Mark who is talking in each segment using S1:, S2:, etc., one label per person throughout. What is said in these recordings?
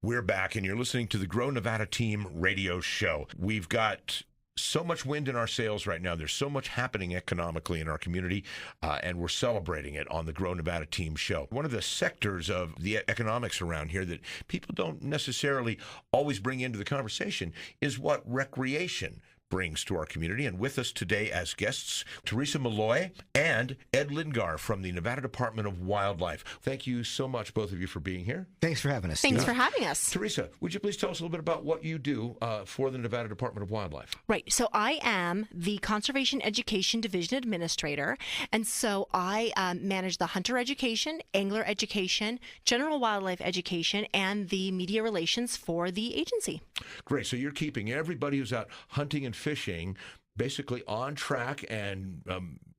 S1: We're back, and you're listening to the Grow Nevada Team radio show. We've got so much wind in our sails right now. There's so much happening economically in our community, and we're celebrating it on the Grow Nevada Team show. One of the sectors of the economics around here that people don't necessarily always bring into the conversation is what recreation brings to our community. And with us today as guests, Teresa Malloy and Ed Lindgar from the Nevada Department of Wildlife. Thank you so much, both of you, for being here.
S2: Thanks for having us.
S3: Thanks for having us.
S1: Teresa, would you please tell us a little bit about what you do for the Nevada Department of Wildlife?
S3: Right. So I am the Conservation Education Division Administrator, and so I manage the hunter education, angler education, general wildlife education, and the media relations for the agency.
S1: Great. So you're keeping everybody who's out hunting and fishing basically on track and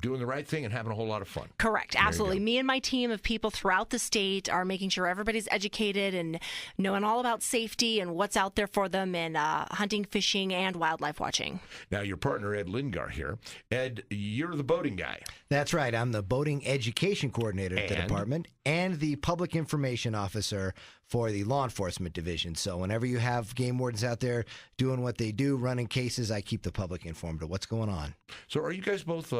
S1: doing the right thing and having a whole lot of fun.
S3: Correct. Absolutely. Me and my team of people throughout the state are making sure everybody's educated and knowing all about safety and what's out there for them in hunting, fishing, and wildlife watching.
S1: Now, your partner, Ed Lindgar here. Ed, you're the boating guy.
S2: That's right. I'm the boating education coordinator at the department and the public information officer for the law enforcement division. So whenever you have game wardens out there doing what they do, running cases, I keep the public informed of what's going on.
S1: So are you guys both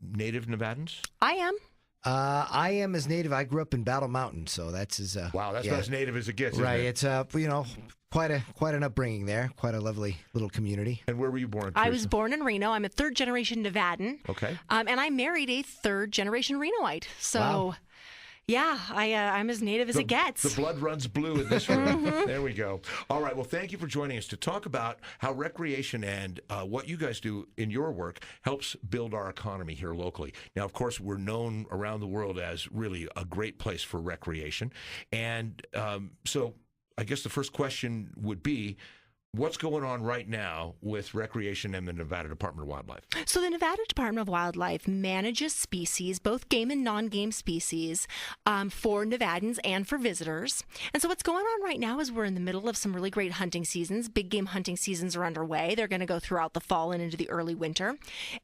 S1: native Nevadans?
S3: I am.
S2: I am as native. I grew up in Battle Mountain, so that's as
S1: wow. That's about as native as it gets,
S2: right?
S1: Isn't it?
S2: It's quite an upbringing there. Quite a lovely little community.
S1: And where were you born, Teresa?
S3: I was born in Reno. I'm a third-generation Nevadan.
S1: Okay.
S3: And I married a third-generation Renoite. So.
S2: Wow.
S3: Yeah, I'm as native as it gets.
S1: The blood runs blue in this room. There we go. All right. Well, thank you for joining us to talk about how recreation and what you guys do in your work helps build our economy here locally. Now, of course, we're known around the world as really a great place for recreation. And so I guess the first question would be, what's going on right now with recreation and the Nevada Department of Wildlife?
S3: So the Nevada Department of Wildlife manages species, both game and non-game species, for Nevadans and for visitors. And so what's going on right now is we're in the middle of some really great hunting seasons. Big game hunting seasons are underway. They're going to go throughout the fall and into the early winter.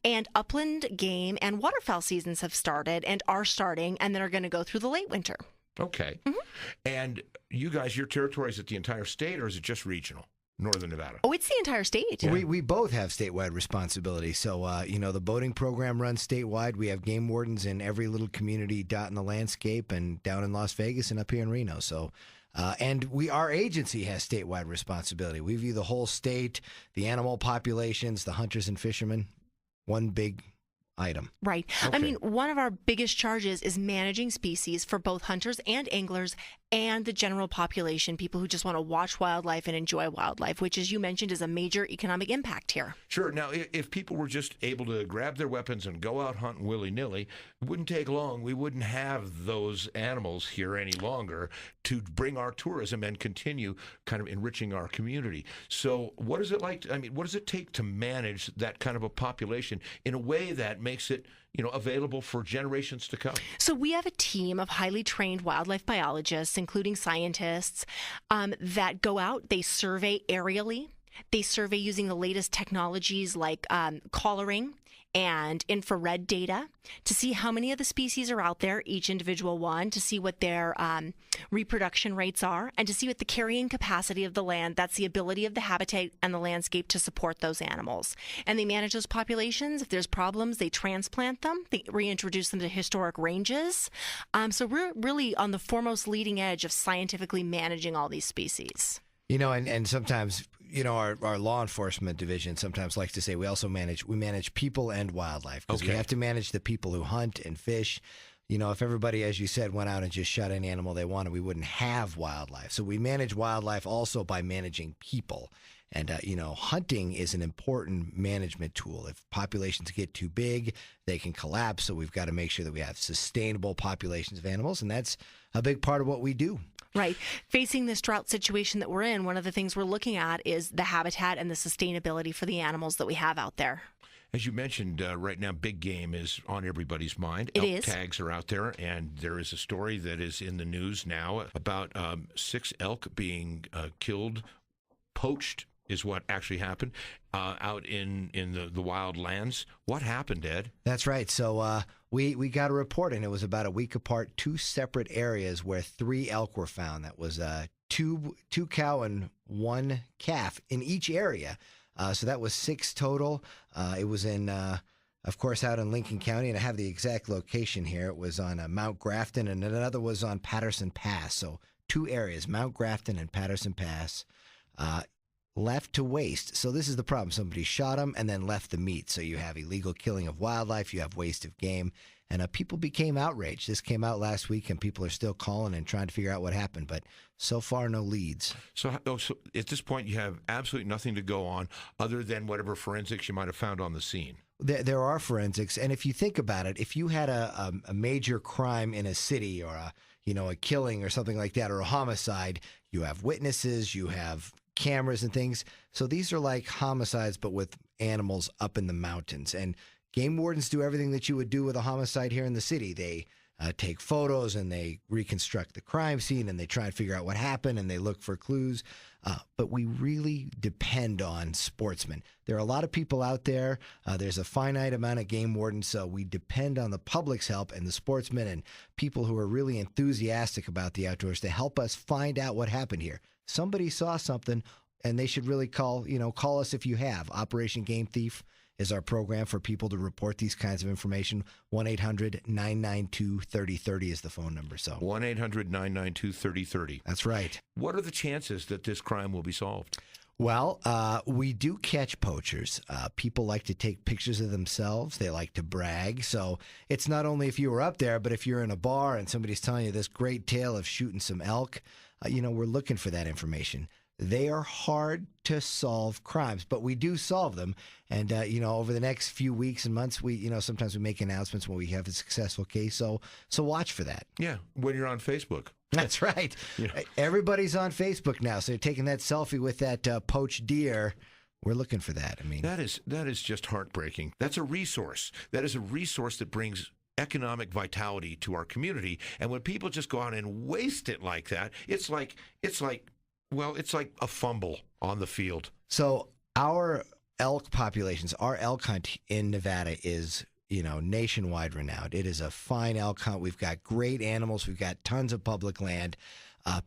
S3: And upland game and waterfowl seasons have started and are starting, and then are going to go through the late winter.
S1: Okay. And you guys, your territory, is it the entire state or is it just regional? Northern Nevada.
S3: Oh, it's the entire state.
S2: Yeah. We both have statewide responsibility. So, the boating program runs statewide. We have game wardens in every little community dotting the landscape and down in Las Vegas and up here in Reno. So, our agency has statewide responsibility. We view the whole state, the animal populations, the hunters and fishermen, one big item.
S3: Right.
S1: Okay.
S3: I mean, one of our biggest charges is managing species for both hunters and anglers and the general population, people who just want to watch wildlife and enjoy wildlife, which, as you mentioned, is a major economic impact here.
S1: Sure. Now, if people were just able to grab their weapons and go out hunting willy-nilly, it wouldn't take long. We wouldn't have those animals here any longer to bring our tourism and continue kind of enriching our community. So what is it like? What does it take to manage that kind of a population in a way that makes it available for generations to come?
S3: So we have a team of highly trained wildlife biologists, including scientists, that go out, they survey aerially, they survey using the latest technologies like collaring and infrared data to see how many of the species are out there, each individual one, to see what their reproduction rates are, and to see what the carrying capacity of the land, that's the ability of the habitat and the landscape to support those animals. And they manage those populations. If there's problems, they transplant them, they reintroduce them to historic ranges. So we're really on the foremost leading edge of scientifically managing all these species.
S2: And sometimes, our law enforcement division sometimes likes to say we manage people and wildlife, because we have to manage the people who hunt and fish. If everybody, as you said, went out and just shot any animal they wanted, we wouldn't have wildlife. So we manage wildlife also by managing people. And, hunting is an important management tool. If populations get too big, they can collapse. So we've got to make sure that we have sustainable populations of animals. And that's a big part of what we do.
S3: Right. Facing this drought situation that we're in, one of the things we're looking at is the habitat and the sustainability for the animals that we have out there.
S1: As you mentioned, right now, big game is on everybody's mind.
S3: It
S1: Elk
S3: is.
S1: tags are out there, and there is a story that is in the news now about 6 elk being killed, poached is what actually happened out in the wild lands. What happened, Ed?
S2: That's right. So we got a report, and it was about a week apart, 2 separate areas where 3 elk were found. That was two cow and one calf in each area. So that was 6 total. It was in, of course, out in Lincoln County, and I have the exact location here. It was on Mount Grafton, and another was on Patterson Pass. So 2 areas, Mount Grafton and Patterson Pass, left to waste. So this is the problem. Somebody shot them and then left the meat. So you have illegal killing of wildlife, you have waste of game, and people became outraged. This came out last week, and people are still calling and trying to figure out what happened, but so far no leads.
S1: So at this point, you have absolutely nothing to go on other than whatever forensics you might have found on the scene.
S2: There are forensics, and if you think about it, if you had a major crime in a city or a killing or something like that, or a homicide, you have witnesses, you have cameras and things. So these are like homicides, but with animals up in the mountains. And game wardens do everything that you would do with a homicide here in the city. They take photos and they reconstruct the crime scene and they try and figure out what happened and they look for clues. But we really depend on sportsmen. There are a lot of people out there. There's a finite amount of game wardens, so we depend on the public's help and the sportsmen and people who are really enthusiastic about the outdoors to help us find out what happened here. Somebody saw something, and they should really call us if you have. Operation Game Thief is our program for people to report these kinds of information. 1-800-992-3030 is the phone number. So
S1: 1-800-992-3030.
S2: That's right.
S1: What are the chances that this crime will be solved?
S2: Well, we do catch poachers. People like to take pictures of themselves. They like to brag. So it's not only if you were up there, but if you're in a bar and somebody's telling you this great tale of shooting some elk, we're looking for that information. They are hard to solve crimes, but we do solve them. And, over the next few weeks and months, sometimes we make announcements when we have a successful case. So watch for that.
S1: Yeah, when you're on Facebook.
S2: That's right. Yeah. Everybody's on Facebook now. So they're taking that selfie with that poached deer. We're looking for that. I mean,
S1: that is just heartbreaking. That's a resource. That is a resource that brings economic vitality to our community. And when people just go out and waste it like that, it's like a fumble on the field.
S2: So our elk populations, our elk hunt in Nevada is, nationwide renowned. It is a fine elk hunt. We've got great animals. We've got tons of public land.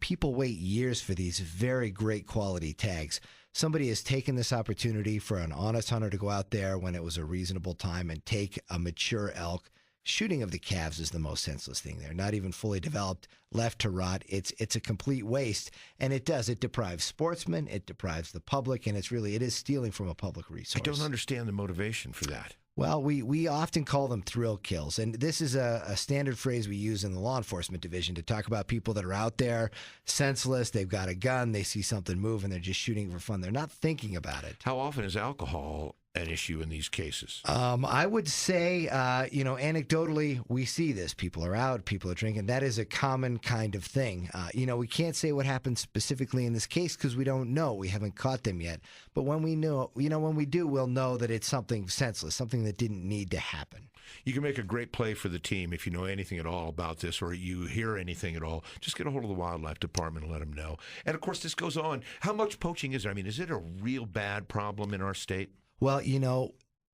S2: People wait years for these very great quality tags. Somebody has taken this opportunity for an honest hunter to go out there when it was a reasonable time and take a mature elk. Shooting of the calves is the most senseless thing. They're not even fully developed, left to rot. It's a complete waste, and it deprives sportsmen, it deprives the public, and it is stealing from a public resource.
S1: I don't understand the motivation for that.
S2: Well, we often call them thrill kills, and this is a standard phrase we use in the law enforcement division to talk about people that are out there senseless. They've got a gun, they see something move, and they're just shooting for fun. They're not thinking about it.
S1: How often is alcohol an issue in these cases?
S2: I would say, anecdotally, we see this. People are out, people are drinking. That is a common kind of thing. We can't say what happened specifically in this case because we don't know. We haven't caught them yet. But when we know, when we do, we'll know that it's something senseless, something that didn't need to happen.
S1: You can make a great play for the team if you know anything at all about this or you hear anything at all. Just get a hold of the wildlife department and let them know. And, of course, this goes on. How much poaching is there? I mean, is it a real bad problem in our state?
S2: Well,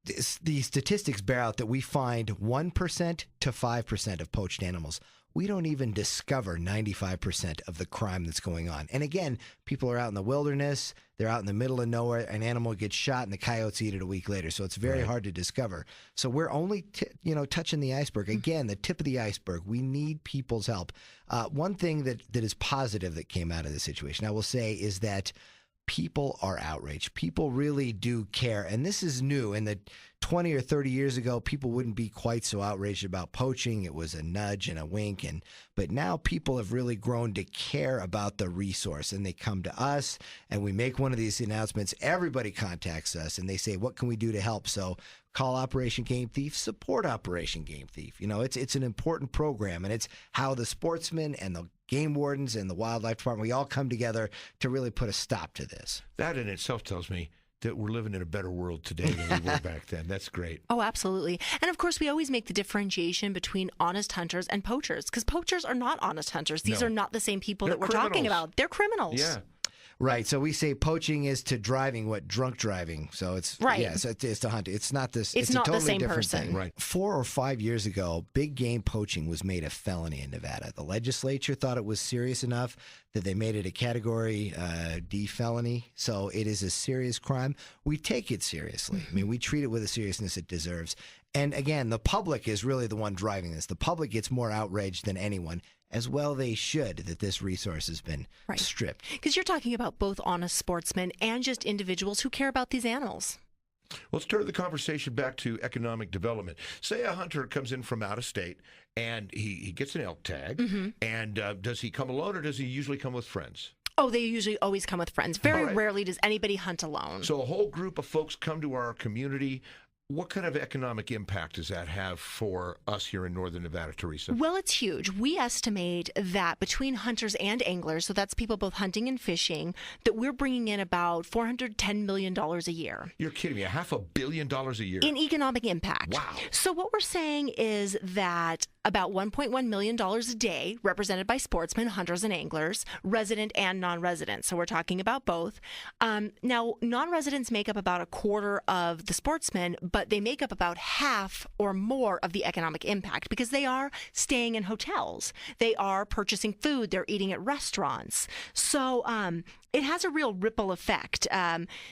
S2: the statistics bear out that we find 1% to 5% of poached animals. We don't even discover 95% of the crime that's going on. And again, people are out in the wilderness. They're out in the middle of nowhere. An animal gets shot and the coyotes eat it a week later. So it's very hard to discover. So we're only, touching the iceberg. Again, the tip of the iceberg. We need people's help. One thing that is positive that came out of this situation, I will say, is that people are outraged. People really do care. And this is new. In the 20 or 30 years ago, people wouldn't be quite so outraged about poaching. It was a nudge and a wink. But now people have really grown to care about the resource. And they come to us and we make one of these announcements. Everybody contacts us and they say, what can we do to help? So call Operation Game Thief, support Operation Game Thief. It's an important program, and it's how the sportsmen and the game wardens and the wildlife department, we all come together to really put a stop to this.
S1: That in itself tells me that we're living in a better world today than we were back then. That's great.
S3: Oh, absolutely. And of course, we always make the differentiation between honest hunters and poachers, because poachers are not honest hunters. These are not the same people that we're talking about. They're criminals.
S1: Yeah.
S2: Right. So we say poaching is to driving what drunk driving. So it's
S3: right.
S2: Yes, it's to hunting. It's not this.
S3: It's
S2: a
S3: not
S2: totally
S3: the same
S2: different
S3: person.
S2: thing.
S1: Right.
S2: 4 or 5 years ago, big game poaching was made a felony in Nevada. The legislature thought it was serious enough that they made it a Category D felony. So it is a serious crime. We take it seriously. I mean, we treat it with the seriousness it deserves. And again, the public is really the one driving this. The public gets more outraged than anyone. As well they should, that this resource has been stripped.
S3: Because you're talking about both honest sportsmen and just individuals who care about these animals.
S1: Let's turn the conversation back to economic development. Say a hunter comes in from out of state and he gets an elk tag. And does he come alone or does he usually come with friends?
S3: Oh, they usually always come with friends. Very rarely does anybody hunt alone.
S1: So a whole group of folks come to our community. What kind of economic impact does that have for us here in Northern Nevada, Teresa?
S3: Well, it's huge. We estimate that between hunters and anglers, so that's people both hunting and fishing, that we're bringing in about $410 million a year.
S1: You're kidding me. $500 million a year.
S3: In economic impact.
S1: Wow.
S3: So what we're saying is that about $1.1 million a day, represented by sportsmen, hunters, and anglers, resident and non-resident. So we're talking about both. Now, non-residents make up about a quarter of the sportsmen, but they make up about half or more of the economic impact because they are staying in hotels. They are purchasing food. They're eating at restaurants. So it has a real ripple effect.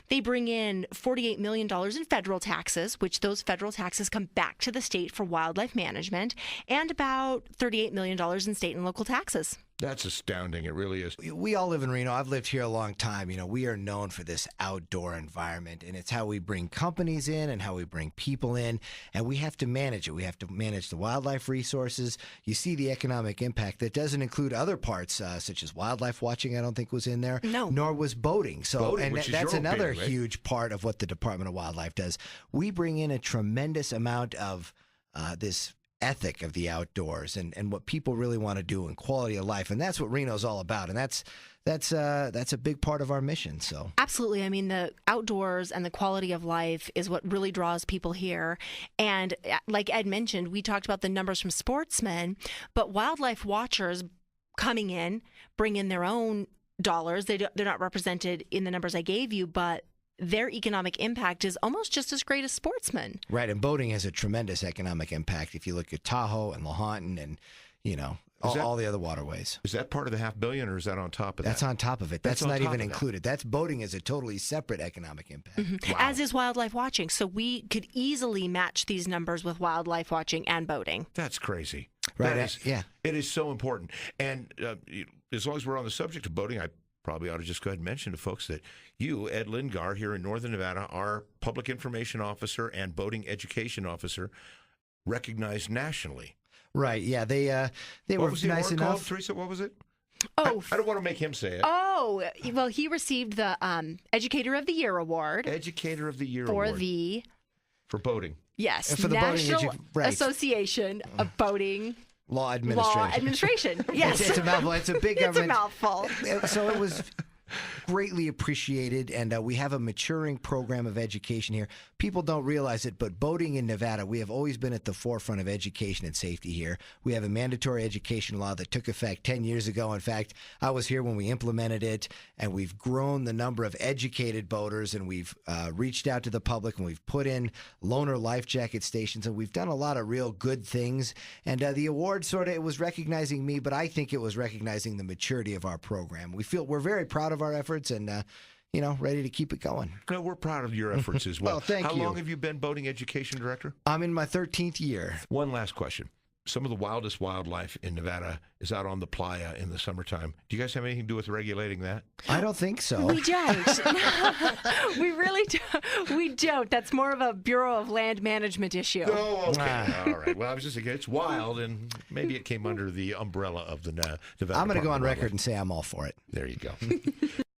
S3: They bring in $48 million in federal taxes, which those federal taxes come back to the state for wildlife management, and about $38 million in state and local taxes.
S1: That's astounding. It really is.
S2: We all live in Reno. I've lived here a long time. You know, we are known for this outdoor environment, and it's how we bring companies in and how we bring people in, and we have to manage it. We have to manage the wildlife resources. You see the economic impact. That doesn't include other parts, such as wildlife watching, I don't think was in there.
S3: No.
S2: Nor was boating. So,
S1: boating,
S2: and
S1: which is
S2: that's
S1: your
S2: another
S1: big, right?
S2: huge part of what the Department of Wildlife does. We bring in a tremendous amount of this ethic of the outdoors and what people really want to do and quality of life, and that's what Reno's all about, and that's a big part of our mission. So
S3: absolutely. I mean, the outdoors and the quality of life is what really draws people here. And like Ed mentioned, we talked about the numbers from sportsmen, but wildlife watchers coming in bring in their own dollars. They're not represented in the numbers I gave you, but their economic impact is almost just as great as sportsmen.
S2: Right, and boating has a tremendous economic impact. If you look at Tahoe and Lahontan and, you know, all the other waterways.
S1: Is that part of the $500 million, or is that on top of that?
S2: That's on top of it. That's
S1: on
S2: not
S1: top
S2: even
S1: of that.
S2: included. That's boating is a totally separate economic impact.
S1: Wow.
S3: As is wildlife watching. So we could easily match these numbers with wildlife watching and boating.
S1: That's crazy.
S2: Right,
S1: That is,
S2: yeah.
S1: It is so important. And as long as we're on the subject of boating, I probably ought to just go ahead and mention to folks that you, Ed Lindgar, here in Northern Nevada, are Public Information Officer and Boating Education Officer, recognized nationally.
S2: Right, yeah. They
S1: What
S2: were
S1: was the
S2: nice
S1: award
S2: enough.
S1: called, Teresa? What was it?
S3: Oh,
S1: I don't want to make him say it.
S3: Oh, well, he received the Educator of the Year award
S1: Educator of the Year
S3: for
S1: award
S3: the
S1: for boating.
S3: yes
S2: For the boating
S3: National
S2: right.
S3: Association of Boating
S2: Law administration.
S3: Law Administration. Yes,
S2: It's a mouthful. It's a big
S3: it's a
S2: government.
S3: mouthful.
S2: So it was greatly appreciated, and we have a maturing program of education here. People don't realize it, but boating in Nevada, we have always been at the forefront of education and safety here. We have a mandatory education law that took effect 10 years ago. In fact, I was here when we implemented it, and we've grown the number of educated boaters, and we've reached out to the public, and we've put in loaner life jacket stations, and we've done a lot of real good things. And the award it was recognizing me, but I think it was recognizing the maturity of our program. We're very proud of our efforts and, ready to keep it going.
S1: No, we're proud of your efforts as well.
S2: Well, thank
S1: How
S2: you.
S1: long have you been Boating Education Director?
S2: I'm in my 13th year.
S1: One last question. Some of the wildest wildlife in Nevada is out on the playa in the summertime. Do you guys have anything to do with regulating that?
S2: I don't think so.
S3: We don't. We really don't. We don't. That's more of a Bureau of Land Management issue.
S1: Oh, okay. All right. Well, I was just thinking it's wild, and maybe it came under the umbrella of the Nevada.
S2: I'm going to go on
S1: Department of
S2: record and say I'm all for it.
S1: Wildlife. There you go.